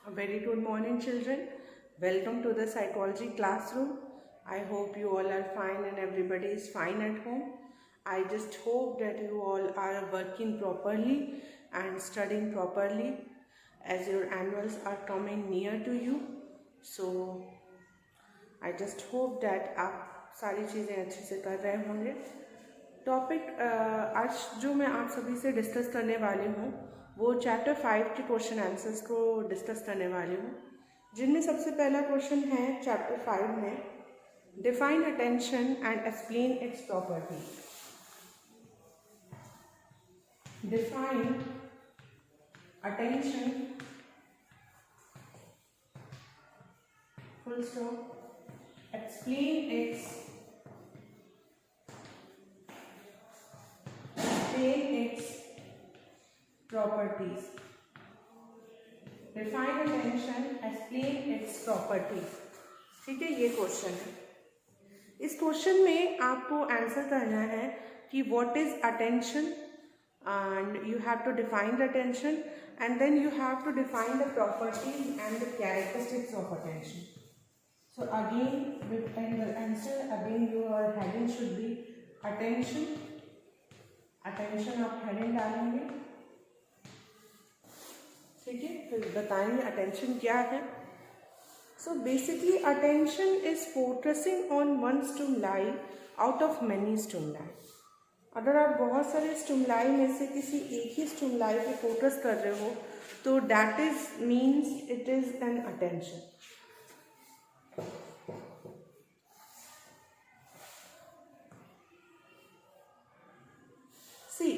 A very good morning, children. Welcome to the psychology classroom. I hope you all are fine and everybody is fine at home. I just hope that you all are working properly and studying properly as your annuals are coming near to you. So I just hope that आप सारी चीज़ें अच्छे से कर रहे होंगे. Topic आज जो मैं आप सभी से डिस्कस करने वाली हूँ वो चैप्टर 5 के क्वेश्चन आंसर्स को डिस्कस करने वाली हूँ, जिनमें सबसे पहला क्वेश्चन है चैप्टर 5 में, define attention and explain it's property. Define attention full stop, explain its properties. Define attention, explain its properties. ठीक है, ये क्वेश्चन है. इस क्वेश्चन में आपको आंसर करना है कि what is attention, and you have to define the attention, and then you have to define the properties and the characteristics of attention. So again, with the answer, again your heading should be attention. Attention आप heading डालेंगे, ठीक है. फिर बताएंगे attention क्या है. So basically attention is focusing on one stimuli out of many stimuli. अगर आप बहुत सारे stimuli में से किसी एक ही stimuli पे फोकस कर रहे हो तो that is means it is an attention. See,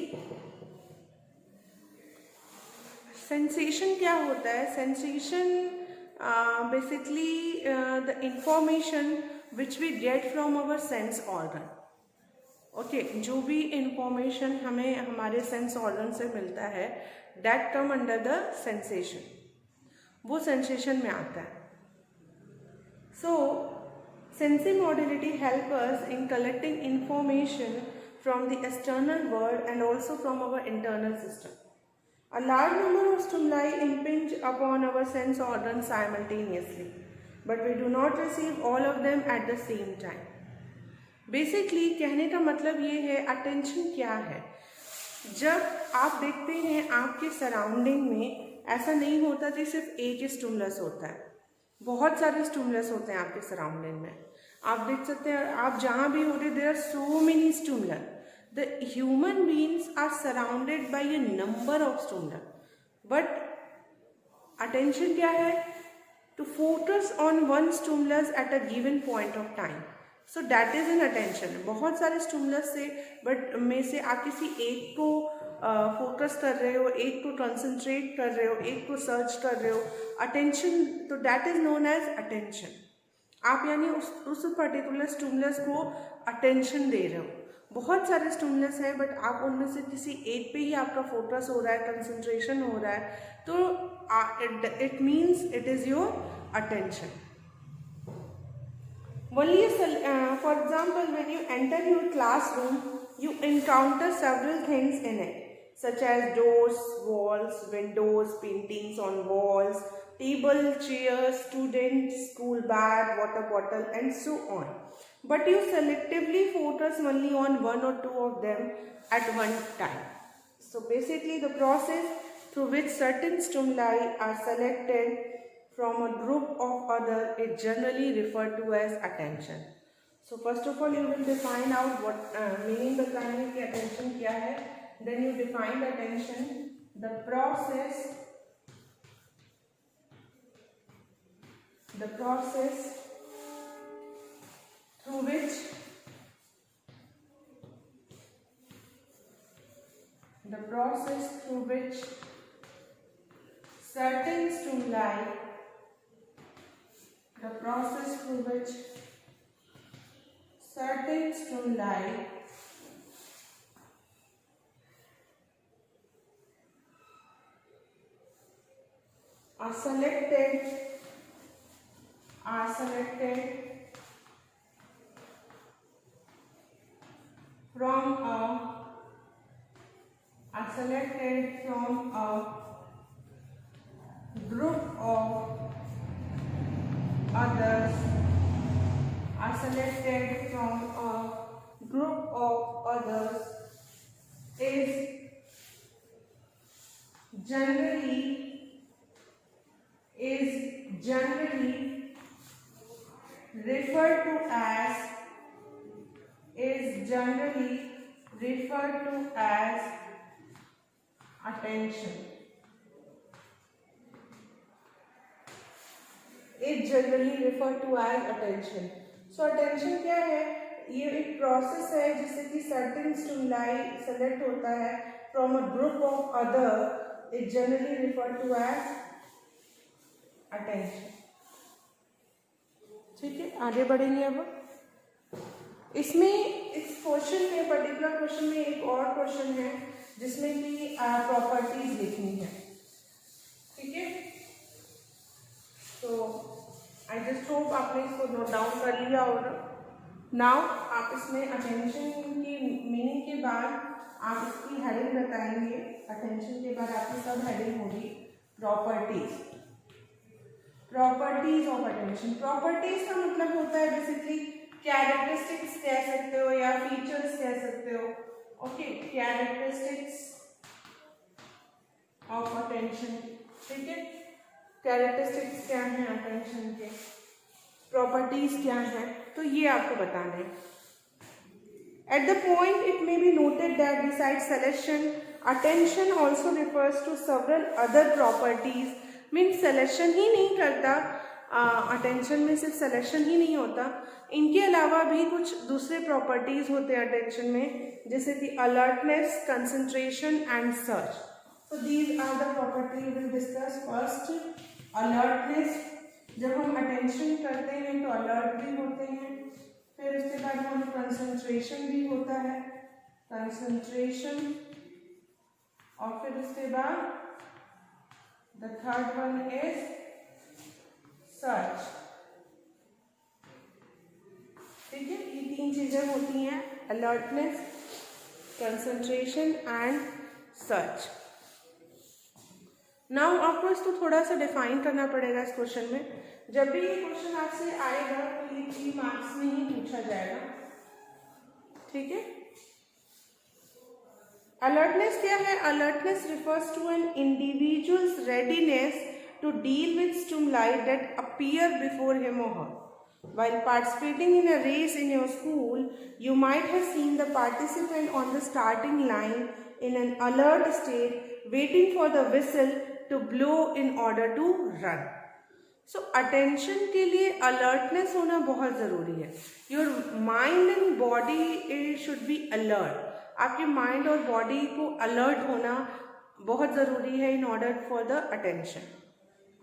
sensation क्या होता है? Sensation basically the information which we get from our sense organ. Okay, जो भी information हमें हमारे sense organ से मिलता है that come under the sensation, वो sensation में आता है. So sensory modality help us in collecting information from the external world and also from our internal system. A large number of stimuli impinge upon our sense organs simultaneously, but we do not receive all of them at the same time. Basically कहने का मतलब ये है attention क्या है. जब आप देखते हैं आपके सराउंडिंग में ऐसा नहीं होता कि सिर्फ एक स्टिमुलस होता है, बहुत सारे स्टिमुलस होते हैं आपके सराउंडिंग में. आप देख सकते हैं आप जहाँ भी हो रहे, there are so many stimulus. The human beings are surrounded by a number of stimuli, but attention क्या है? To focus on one stimulus at a given point of time. So that is an attention. बहुत सारे stimulus से but में से आप किसी एक को फोकस कर रहे हो, एक को कंसंट्रेट कर रहे हो, एक को सर्च कर रहे हो, अटेंशन, तो that is known as attention. आप यानी उस पर्टिकुलर स्टिमुलस को अटेंशन दे रहे हो. बहुत सारे स्टिमुलस हैं बट आप उनमें से किसी एक पे ही आपका फोकस हो रहा है, कंसंट्रेशन हो रहा है, तो it means it is your attention. Only for example, when you enter your classroom, you encounter several things in it, such as doors, walls, windows, paintings on walls, table, chairs, students, school bag, water bottle, and so on. But you selectively focus only on one or two of them at one time. So basically the process through which certain stimuli are selected from a group of other is generally referred to as attention. So first of all you will define out what meaning बताएंगे कि attention क्या है. Then you define the attention, the process through which certain stimuli are selected from a group of get from a group of others is generally referred to as attention. Is generally referred to as attention. So attention क्या है? ये एक process है जिससे कि certain stimuli select होता है from a group of other. It generally referred to as attention. ठीक है, आगे बढ़ेंगे अब. इसमें इस क्वेश्चन में, पर्टिकुलर क्वेश्चन में एक और क्वेश्चन है जिसमें कि प्रॉपर्टीज लिखनी है. ठीक है, तो आई जस्ट होप आपने इसको नोट डाउन कर लिया होगा. नाउ आप इसमें अटेंशन की मीनिंग के बाद आप इसकी हेडिंग बताएंगे. अटेंशन के बाद आपकी सब हेडिंग होगी properties. Properties of attention. Properties का मतलब होता है बेसिकली कैरेक्टरिस्टिक्स कह सकते हो या फीचर्स कह सकते हो. Okay, characteristics of attention. ठीक है, कैरेक्टरिस्टिक्स क्या हैं अटेंशन के, प्रॉपर्टीज क्या हैं, तो ये आपको बताना है. At the point it may be noted that beside selection attention also refers to several other properties. Means selection ही नहीं करता, अटेंशन में सिर्फ सिलेक्शन ही नहीं होता, इनके अलावा भी कुछ दूसरे प्रॉपर्टीज होते हैं अटेंशन में, जैसे कि alertness, concentration and search. So these are the property we will discuss. First, alertness. जब हम attention करते हैं तो alert भी होते हैं. फिर उसके बाद हम concentration भी होता है, concentration. और फिर उसके बाद the third one is search. ठीक है, ये तीन चीजें होती हैं, alertness, concentration and search. Now आपको इसको थोड़ा सा डिफाइन करना पड़ेगा इस क्वेश्चन में. जब भी ये क्वेश्चन आपसे आएगा तो ये 3 मार्क्स में ही पूछा जाएगा. ठीक है, अलर्टनेस क्या है? Alertness refers to an individual's readiness to deal with stimuli that appear before him और her. While participating in a race in your school, you might have seen the participant on the starting line in an alert state, waiting for the whistle to blow in order to run. So attention के लिए alertness होना बहुत ज़रूरी है. Your mind and body should be alert. आपके mind और body को alert होना बहुत ज़रूरी है in order for the attention.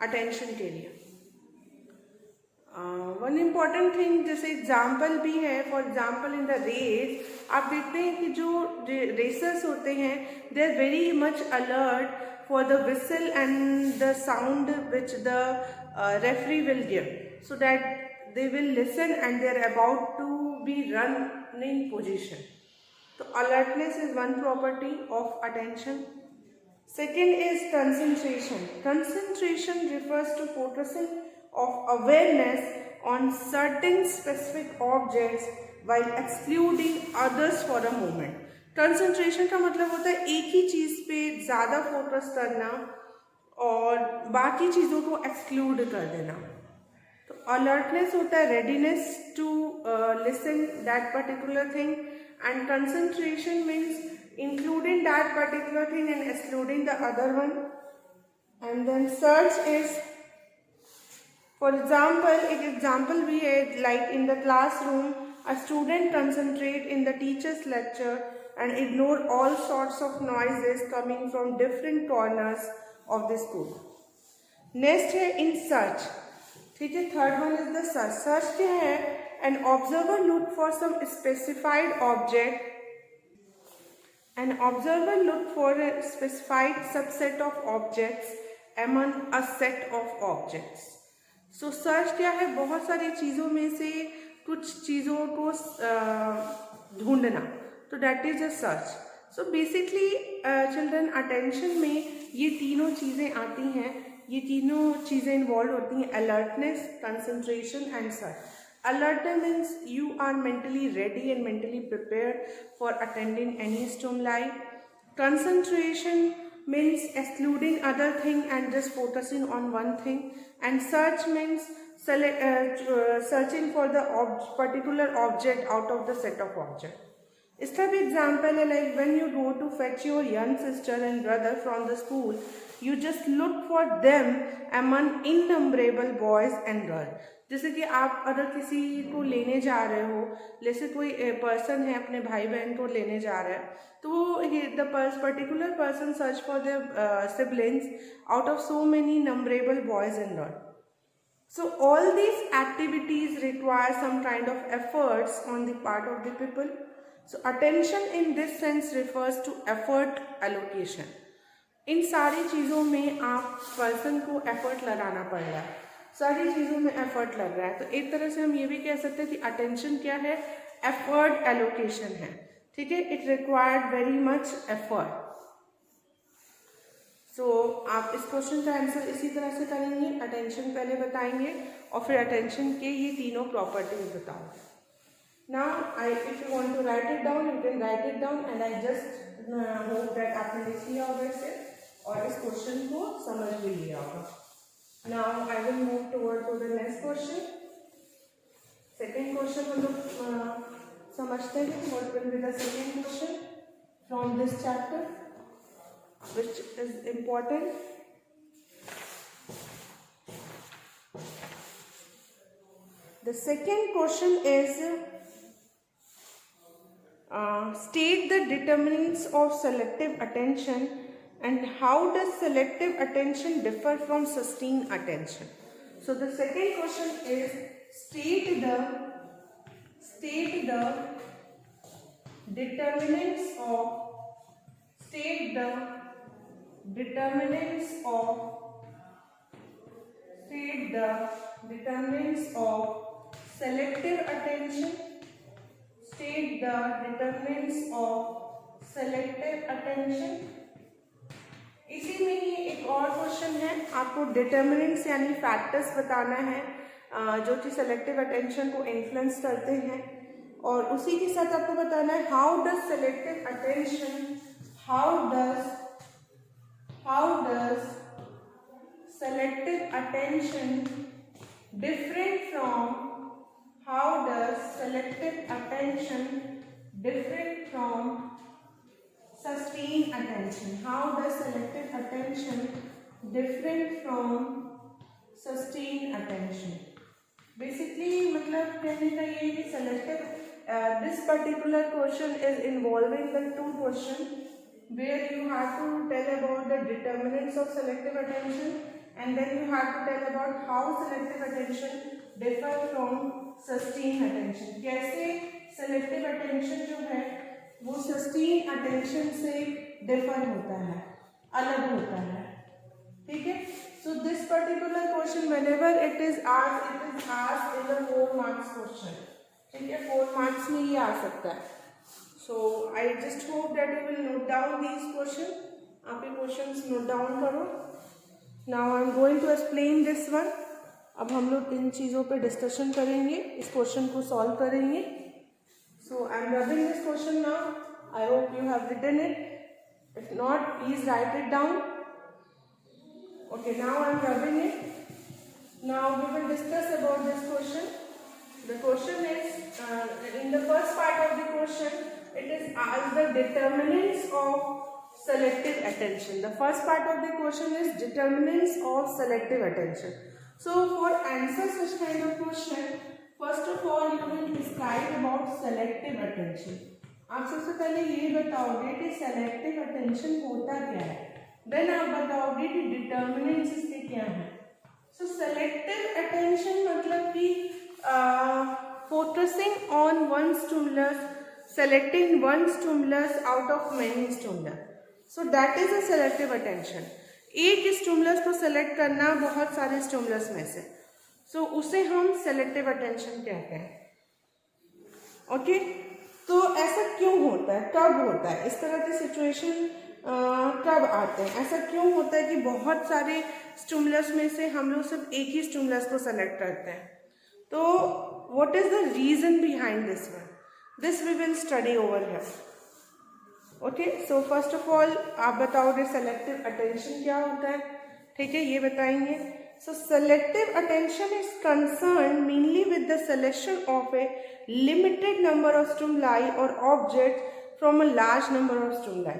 Attention के लिए वन इम्पॉर्टेंट थिंग, जैसे एग्जाम्पल भी है. For example in the race आप देखते हैं कि जो रेसर्स होते हैं they are very much alert for the whistle and the sound which the referee will give, so that they will listen and they are about to be running position. तो alertness is one property of attention. Second is concentration. Concentration refers to focusing of awareness on certain specific objects while excluding others for a moment. Concentration का मतलब होता है एक ही चीज़ पे ज़्यादा focus करना और बाकी चीज़ों को एक्सक्लूड कर देना. तो alertness होता है readiness to listen that particular thing, and concentration means including that particular thing and excluding the other one. And then search is, for example, एक example भी है, like in the classroom, a student concentrate in the teacher's lecture and ignore all sorts of noises coming from different corners of the school. Next है in search. ठीक है, third one is the search. Search क्या है? An observer look for some specified object. An observer look for a specified subset of objects among a set of objects. So search क्या है? बहुत सारी चीज़ों में से कुछ चीज़ों को ढूंढना, तो that is a search. So basically children attention में ये तीनों चीज़ें आती हैं, ये तीनों चीज़ें इन्वॉल्व होती हैं, alertness, concentration and search. Alert means you are mentally ready and mentally prepared for attending any stimuli. Concentration means excluding other thing and just focusing on one thing. And search means searching for the particular object out of the set of objects. इसका भी example है, like when you go to fetch your young sister and brother from the school, you just look for them among innumerable boys and girls. जैसे कि आप अगर किसी को लेने जा रहे हो, जैसे कोई पर्सन है अपने भाई बहन को लेने जा रहा है, तो the particular person search for the siblings out of so many numberable boys and girls. So all these activities require some kind of efforts on the part of the people. So attention in this sense refers to effort allocation. इन सारी चीज़ों में आप person को effort लगाना पड़ रहा है, सारी चीज़ों में एफर्ट लग रहा है. तो एक तरह से हम ये भी कह सकते हैं कि अटेंशन क्या है, एफर्ट एलोकेशन है. ठीक है, it required very much effort. So आप इस क्वेश्चन का आंसर इसी तरह से करेंगे, अटेंशन पहले बताएंगे और फिर अटेंशन के ये तीनों प्रॉपर्टीज बताओगे. Now if you want to write it down, you can write it down and I just hope that आपने लिख लिया होगा इसे और इस क्वेश्चन को समझ भी लिया होगा. Now I will move toward to the next question. Second question हम लोग समझते हैं. What will be the second question from this chapter which is important. The second question is state the determinants of selective attention and how does selective attention differ from sustained attention. So the second question is state the determinants of selective attention. State the determinants of selective attention. इसी में ही एक और question है, आपको determinants यानी factors बताना है जो कि सेलेक्टिव अटेंशन को इन्फ्लुएंस करते हैं, और उसी के साथ आपको बताना है how does selective attention selective attention different from sustained attention. How does selective attention different from sustained attention? Basically मतलब कहने का ये कि selective this particular question is involving the two questions where you have to tell about the determinants of selective attention and then you have to tell about how selective attention differ from sustained attention. कैसे selective attention जो है वो sustained attention से differ होता है, अलग होता है. ठीक है, so this particular question whenever it is asked in the 4 marks question. ठीक है, 4 marks में ये आ सकता है. So I just hope that you will note down these questions. आप ये questions note down करो. Now I am going to explain this one. अब हम लोग इन चीज़ों पे डिस्कशन करेंगे, इस क्वेश्चन को सॉल्व करेंगे. So I am rubbing this question now. I hope you have written it. If not, please write it down. Okay, now I am rubbing it. Now we will discuss about this question. The question is in the first part of the question. It is asked the determinants of selective attention. The first part of the question is determinants of selective attention. So for answer such kind of question, first of all you will describe about selective attention. आप सबसे पहले ये बताओगे कि selective attention होता क्या है, then आप बताओगे कि determinants इसके क्या हैं. So selective attention मतलब कि focusing on one stimulus, selecting one stimulus out of many stimulus. So that is a selective attention. एक स्टिमुलस को सेलेक्ट करना बहुत सारे स्टिमुलस में से, so उसे हम सेलेक्टिव अटेंशन कहते हैं. ओके, तो ऐसा क्यों होता है, कब होता है, इस तरह के सिचुएशन कब आते हैं, ऐसा क्यों होता है कि बहुत सारे स्टिमुलस में से हम लोग सिर्फ एक ही स्टिमुलस को सेलेक्ट करते हैं. तो what is the reason behind this one? This we will study over here. Okay, so first of all आप बताओगे selective attention क्या होता है, ठीक है, ये बताएंगे. So selective attention is concerned mainly with the selection of a limited number of stimuli or objects from a large number of stimuli.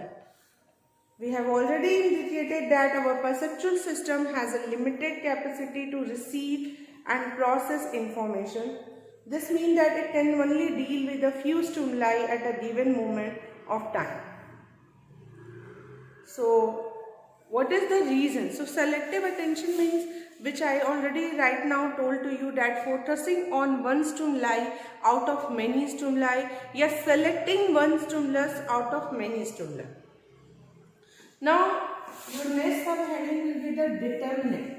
We have already indicated that our perceptual system has a limited capacity to receive and process information. This means that it can only deal with a few stimuli at a given moment of time. So, what is the reason? So, selective attention means, which I already right now told to you, that focusing on one stimuli out of many stimuli, yes, selecting one stimulus out of many stimuli. Now, your next subheading will be the determinant.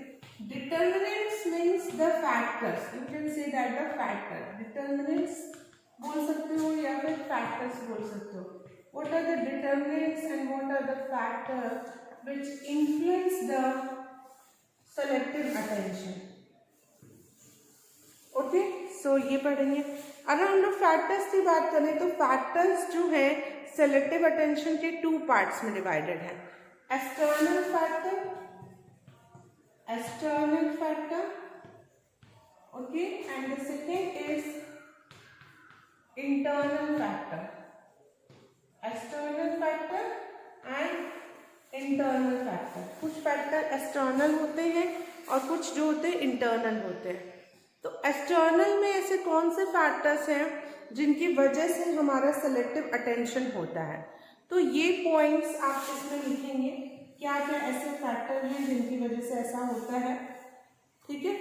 Determinants means the factors. You can say that the factor. Determinants बोल सकते हो या फिर factors बोल सकते हो. What are the determinants and what are the factors which influence the selective attention? Okay, so ये पढ़ेंगे. अगर हम लोग factors की बात करें तो factors जो है selective attention के 2 parts में divided है. External factor, okay, and the second is internal factor. External factor and internal factor. कुछ factor external होते हैं और कुछ जो होते हैं internal होते हैं. तो external में ऐसे कौन से factors हैं जिनकी वजह से हमारा selective attention होता है. तो ये points आप इसमें लिखेंगे, क्या क्या ऐसे factor हैं जिनकी वजह से ऐसा होता है, ठीक है.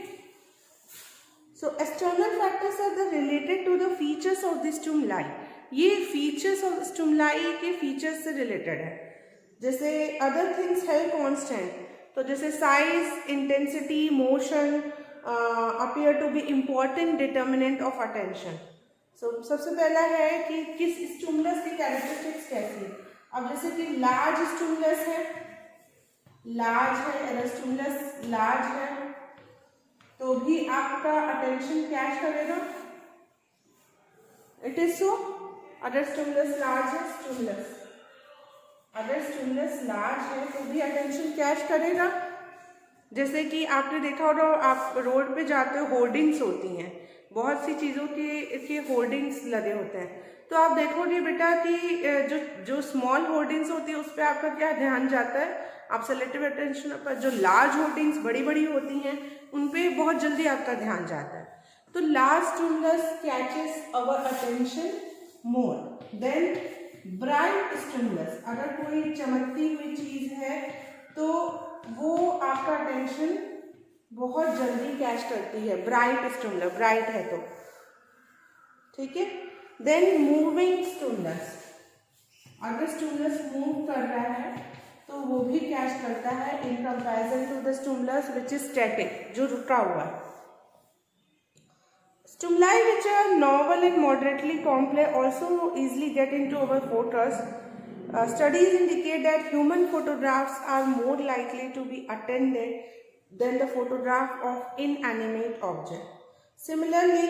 So external factors are the related to the features of the stimuli. ये features of stimuli के features से related है. जैसे other things held constant, तो जैसे size, intensity, motion appear to be important determinant of attention. So सबसे पहला है कि किस stimulus की characteristics कैसी है. अब जैसे कि large stimulus है, अगर stimulus large है तो भी आपका attention कैच करेगा. It is so. अगर stimulus large है, अगर stimulus large है तो भी attention कैच करेगा. जैसे कि आपने देखा होगा, आप रोड पे जाते हो, होर्डिंग्स होती हैं, बहुत सी चीज़ों के होर्डिंग्स लगे होते हैं. तो आप देखोगे बेटा कि जो स्मॉल होर्डिंग्स होती है उस पर आपका क्या ध्यान जाता है, आप सेलेक्टिव अटेंशन पर. जो लार्ज होर्डिंग्स बड़ी बड़ी होती हैं उन पे बहुत जल्दी आपका ध्यान जाता है. तो large stimulus catches our attention more than bright stimulus. अगर कोई चमकती हुई चीज़ है तो वो आपका अटेंशन बहुत जल्दी कैच करती है. ब्राइट स्टिमुलस, ब्राइट है तो, ठीक है. देन मूविंग स्टिमुलस, अगर स्टिमुलस मूव कर रहा है तो वो भी कैच करता है in comparison to the stimulus which is static, जो रुका हुआ है. Stimuli which are novel and moderately complex also easily get into our focus. Studies indicate that human photographs are more likely to be attended than the photograph of inanimate object. Similarly,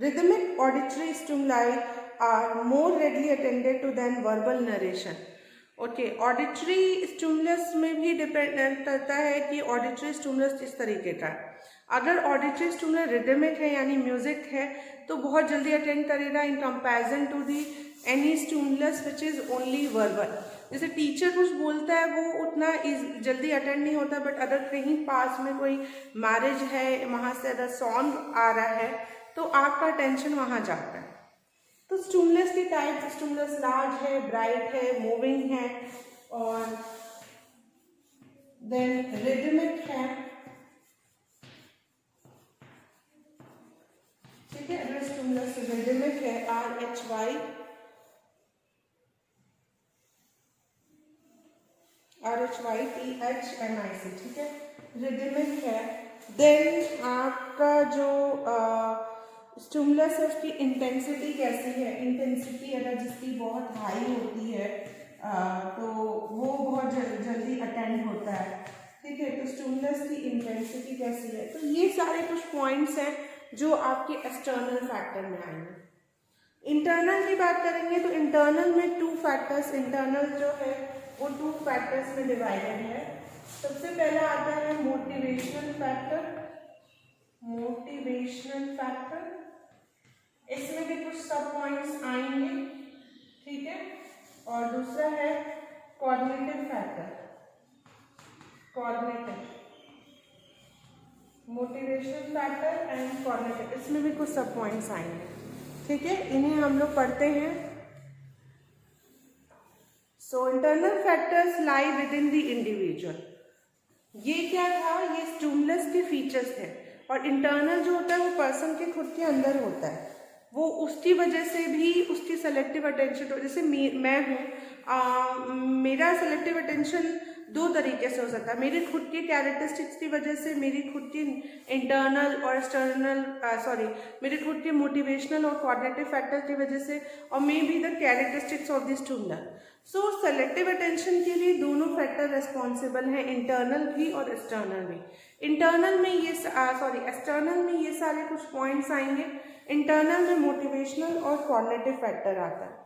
rhythmic auditory stimuli are more readily attended to than verbal narration. Okay, auditory stimulus में भी depend करता है कि auditory stimulus किस तरीके का है. अगर auditory stimulus rhythmic है यानी म्यूजिक है तो बहुत जल्दी अटेंड करेगा in comparison to the any stimulus which is only verbal. जैसे टीचर कुछ बोलता है वो उतना जल्दी अटेंड नहीं होता, बट अगर कहीं पास में कोई मैरिज है, वहाँ से अगर सॉन्ग आ रहा है तो आपका अटेंशन वहाँ जाता है. तो स्टिमुलस की टाइप, स्टिमुलस लार्ज है, ब्राइट है, मूविंग है और देन रिदमिक है, ठीक है. अगर स्टिमुलस रिदमिक है, RHYTHMIC, ठीक है, रिदमिक है. देन आपका जो स्टिमुलस है उसकी इंटेंसिटी कैसी है. इंटेंसिटी अगर जिसकी बहुत हाई होती है तो वो बहुत जल्दी अटेंड होता है. ठीक है, तो स्टिमुलस की इंटेंसिटी कैसी है। तो ये सारे कुछ पॉइंट्स हैं जो आपके एक्सटर्नल फैक्टर में आएंगे। इंटरनल की बात करेंगे तो इंटरनल में 2 फैक्टर्स, इंटरनल जो है वो 2 फैक्टर्स में डिवाइडेड है। सबसे पहला आता है मोटिवेशनल फैक्टर, मोटिवेशनल फैक्टर, इसमें भी कुछ सब पॉइंट्स आएंगे, ठीक है। और दूसरा है cognitive factor, cognitive, motivational factor and cognitive, इसमें भी कुछ सब पॉइंट्स आएंगे, ठीक है। इन्हें हम लोग पढ़ते हैं। So internal factors lie with in the individual, ये क्या था, ये स्टिमुलस के फीचर्स थे। और इंटरनल जो होता है वो पर्सन के खुद के अंदर होता है, वो उसकी वजह से भी उसकी सेलेक्टिव अटेंशन, जैसे मैं हूँ, मेरा सेलेक्टिव अटेंशन 2 तरीके से हो सकता है। मेरी खुद की कैरेक्टरिस्टिक्स की वजह से, मेरी खुद की इंटरनल और एक्सटर्नल मेरे खुद के मोटिवेशनल और कॉग्निटिव फैक्टर की वजह से, और may be the characteristics of the स्टिमुलर। So selective attention के लिए दोनों फैक्टर रेस्पॉन्सिबल हैं, इंटरनल भी और एक्सटर्नल भी। इंटरनल में ये एक्सटर्नल में ये सारे कुछ पॉइंट्स आएंगे। इंटरनल में मोटिवेशनल और कॉग्निटिव फैक्टर आता है।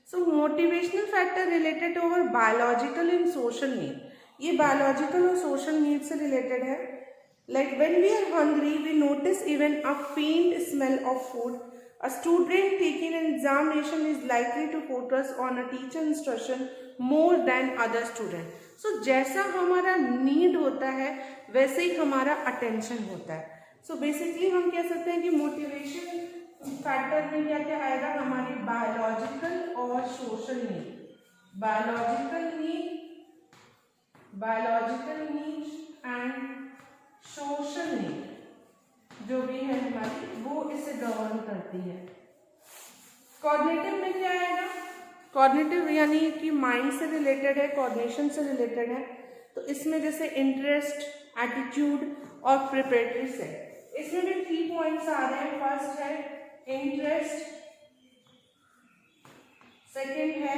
So motivational factor related to our biological and social need, ये बायोलॉजिकल और सोशल नीड से रिलेटेड है। Like when we are hungry we notice even a faint smell of food. A student taking an examination is likely to focus on a teacher instruction more than other student. So जैसा हमारा need होता है वैसे ही हमारा attention होता है। So basically हम कह सकते हैं कि मोटिवेशन फैक्टर में क्या क्या आएगा, हमारी बायोलॉजिकल और social need, biological need and social need जो भी है हमारी, वो इसे गवर्न करती है। कॉग्निटिव में क्या आएगा, कॉग्निटिव यानी कि माइंड से रिलेटेड है, कॉग्निशन से रिलेटेड है। तो इसमें जैसे इंटरेस्ट, एटीट्यूड और प्रिपरेटरी सेट, इसमें भी 3 पॉइंट्स आ रहे हैं। फर्स्ट है इंटरेस्ट, सेकेंड है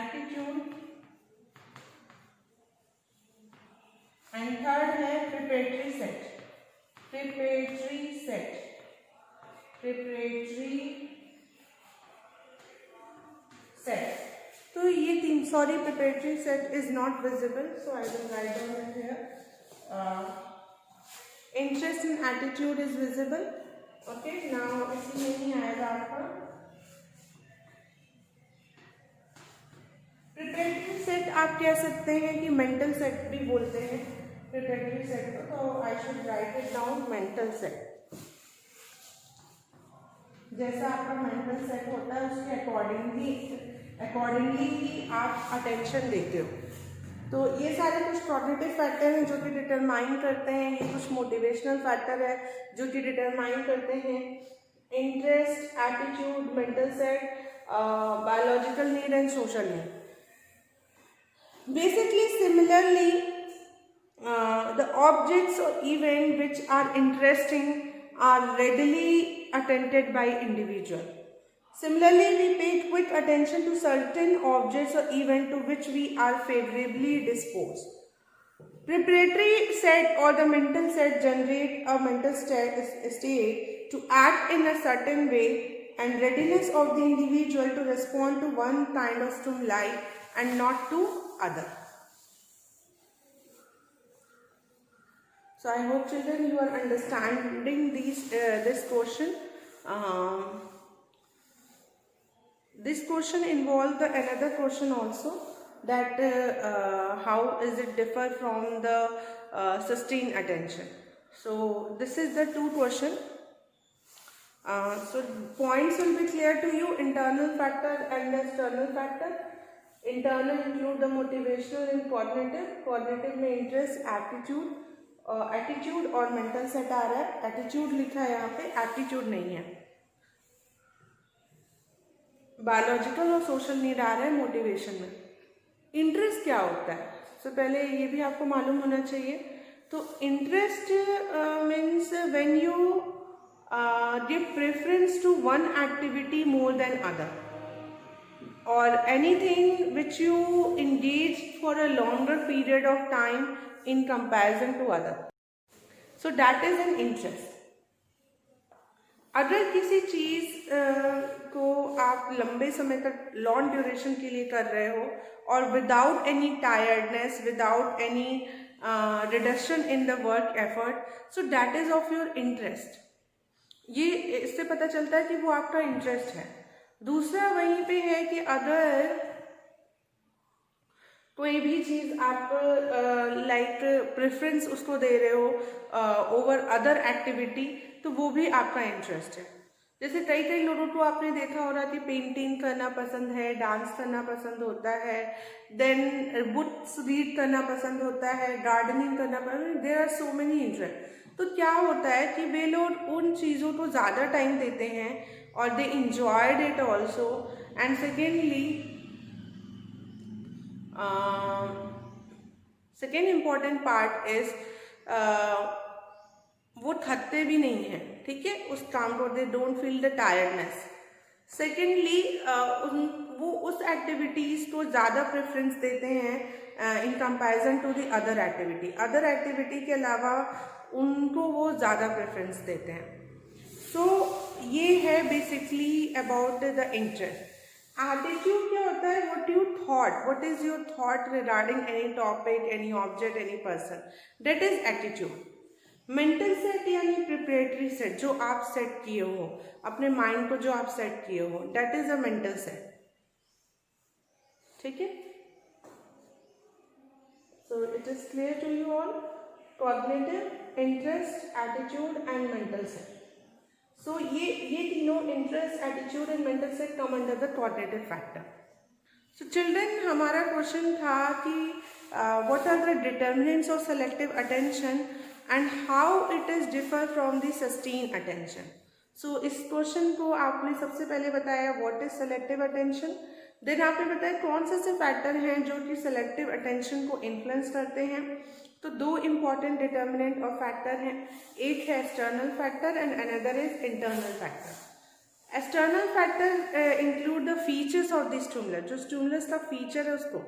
एटीट्यूड एंड थर्ड है प्रिपरेटरी सेट, preparatory set. तो ये 3, preparatory set is not visible, so I will write down it here. Interest and attitude is visible. Okay, now इसमें नहीं आएगा आपका preparatory set। आप कह सकते हैं कि mental set भी बोलते हैं प्रिपरेटरी सेट को, तो I should write it down mental set. जैसा आपका मेंटल सेट होता है उसके अकॉर्डिंगली ही आप अटेंशन देते हो। तो ये सारे कुछ कॉग्निटिव फैक्टर हैं जो कि डिटरमाइन करते हैं, ये कुछ मोटिवेशनल फैक्टर है जो कि डिटरमाइन करते हैं interest, attitude, mental set, biological need and social need. Basically similarly the objects or events which are interesting are readily attended by individual. Similarly, we pay quick attention to certain objects or events to which we are favorably disposed. Preparatory set or the mental set generate a mental state to act in a certain way, and readiness of the individual to respond to one kind of stimuli and not to other. So I hope children you are understanding this question. This question involved another question also, that how is it differ from the sustained attention. So this is the 2 question. So points will be clear to you, internal factor and the external factor. Internal include the motivational and cognitive, cognitive में interest, attitude और mental set आ रहा है। Attitude लिखा है यहाँ पे, aptitude नहीं है। बायोलॉजिकल और सोशल नीड आ रहा है मोटिवेशन में। इंटरेस्ट क्या होता है, सबसे पहले ये भी आपको मालूम होना चाहिए। तो interest means when you give preference to one activity more than other. or anything which you engage for a longer period of time in comparison to other. So that is an interest. अगर किसी चीज़ को आप लंबे समय तक long duration के लिए कर रहे हो और without any tiredness, without any reduction in the work effort, so that is of your interest. ये इससे पता चलता है कि वो आपका इंटरेस्ट है. दूसरा वहीं पे है कि अगर कोई भी चीज़ आप लाइक प्रेफरेंस उसको दे रहे हो ओवर अदर एक्टिविटी, तो वो भी आपका इंटरेस्ट है. जैसे कई लोगों को आपने देखा होगा कि पेंटिंग करना पसंद है, डांस करना पसंद होता है, देन बुक्स रीड करना पसंद होता है, गार्डनिंग करना पसंद. There are so many interest. तो क्या होता है कि वे लोग उन चीज़ों को ज़्यादा टाइम देते हैं और they enjoyed it also. And second important part is वो थकते भी नहीं हैं. ठीक है, उस काम को they don't feel the tiredness. Secondly वो उस एक्टिविटीज़ को ज़्यादा प्रेफरेंस देते हैं in comparison to the other activity. Other activity के अलावा उनको वो ज़्यादा प्रेफरेंस देते हैं. सो ये है basically about the interest. Attitude क्या होता है? What you thought, what is your thought regarding any topic, any object, any person, that is attitude. Mental set यानी प्रिपरेटरी सेट, जो आप सेट किए हो, अपने माइंड को जो आप सेट किए हो, that is a mental set. ठीक है, so it is clear to you all. Cognitive, interest, attitude and mental set. So ये तीनों interest, attitude and mental set come under the cognitive factor. So children, हमारा question था कि what are the determinants of selective attention and how it is differ from the sustained attention. So इस question को आपने सबसे पहले बताया what is selective attention, then आपने बताया कौन से फैक्टर हैं जो कि selective attention को इन्फ्लुएंस करते हैं. तो दो इम्पॉर्टेंट डिटर्मिनेंट और फैक्टर हैं, एक है external factor and another is internal factor. External factor include the features of the stimulus, जो स्टिमुलस का फीचर है उसको.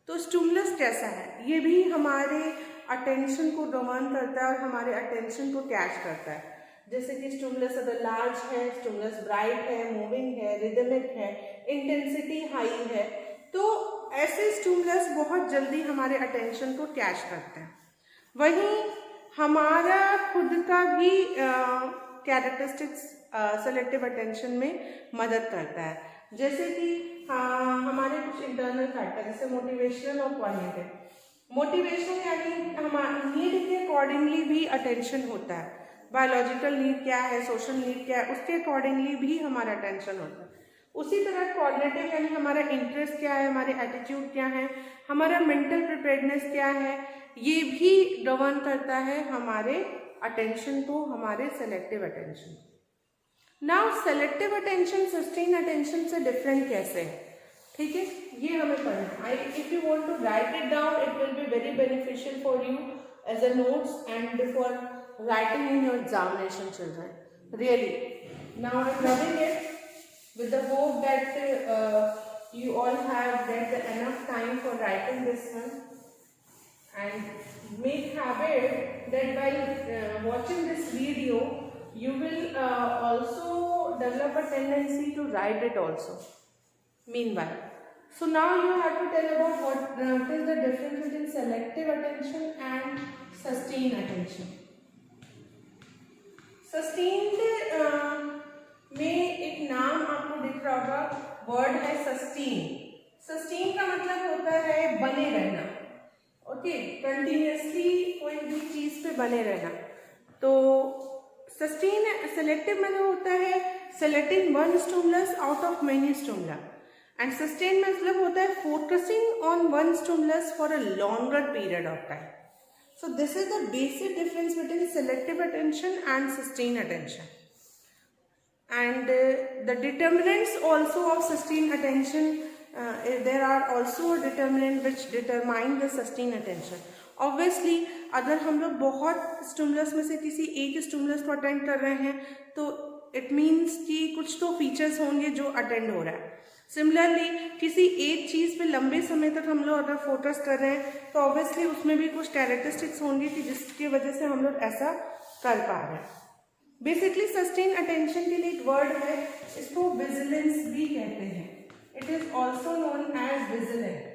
तो स्टिमुलस कैसा है, ये भी हमारे अटेंशन को गवर्न करता है और हमारे अटेंशन को कैच करता है. जैसे कि स्टिमुलस अगर लार्ज है, स्टिमुलस ब्राइट है, मूविंग है, रिदमिक है, इंटेंसिटी हाई है, तो ऐसे स्टिमुलस बहुत जल्दी हमारे अटेंशन को कैच करते हैं. वहीं हमारा खुद का भी कैरेक्टरिस्टिक्स सेलेक्टिव अटेंशन में मदद करता है. जैसे कि हमारे कुछ इंटरनल फैक्टर जैसे मोटिवेशनल और कॉग्निटिव. मोटिवेशनल यानी हमारी नीड के अकॉर्डिंगली भी अटेंशन होता है. बायोलॉजिकल नीड क्या है, सोशल नीड क्या है, उसके अकॉर्डिंगली भी हमारा अटेंशन होता है. उसी तरह कॉग्निटिव यानी हमारा इंटरेस्ट क्या है, हमारे एटीट्यूड क्या है, हमारा मेंटल प्रिपेयर्डनेस क्या है, ये भी गवर्न करता है हमारे अटेंशन को, हमारे selective attention. Now selective attention sustain attention से डिफरेंट कैसे है, ठीक है, ये हमें पढ़ना है. If you want to write it down, it will be very beneficial for you as a notes and for writing in your examination children. Really now I am loving it with the hope that you all have get enough time for writing this one, and make habit that while watching this video you will also develop a tendency to write it also meanwhile. So now you have to tell about what is the difference between selective attention and sustained attention. Sustained में एक नाम आपको दिख रहा होगा, word है sustain. Sustain का मतलब होता है बने रहना. ओके, कंटिन्यूसली कोई भी चीज पे बने रहना. तो सस्टेन सेलेक्टिव मतलब होता है selecting one stimulus out of many stimula, and sustain मतलब होता है focusing on one stimulus for a longer period of time. So this is the basic difference between selective attention and sustain attention. And the determinants also of sustained attention, there are also a determinant which determine the sustained attention. Obviously अगर हम लोग बहुत stimulus में से किसी एक stimulus को attend कर रहे हैं तो इट मीन्स कि कुछ तो फीचर्स होंगे जो अटेंड हो रहा है. सिमिलरली किसी एक चीज़ पे लंबे समय तक हम लोग अगर फोकस कर रहे हैं तो ऑब्वियसली उसमें भी कुछ कैरेक्टरिस्टिक्स होंगी कि जिसकी वजह से हम लोग ऐसा कर पा रहे हैं। बेसिकली सस्टेन अटेंशन के लिए एक वर्ड है, इसको विजिलेंस भी कहते हैं। It is also known as vigilant.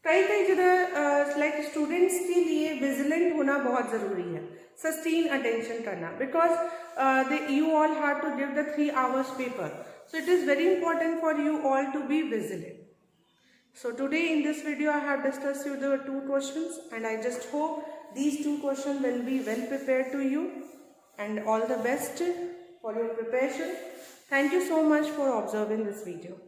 कई जगह लाइक स्टूडेंट्स के लिए विजिलेंट होना बहुत जरूरी है, सस्टेन अटेंशन करना, because you all have to give the 3 hours paper, so it is very important for you all to be vigilant. So today in this video I have discussed you the 2 questions, and I just hope these 2 questions will be well prepared to you, and all the best for your preparation. Thank you so much for observing this video.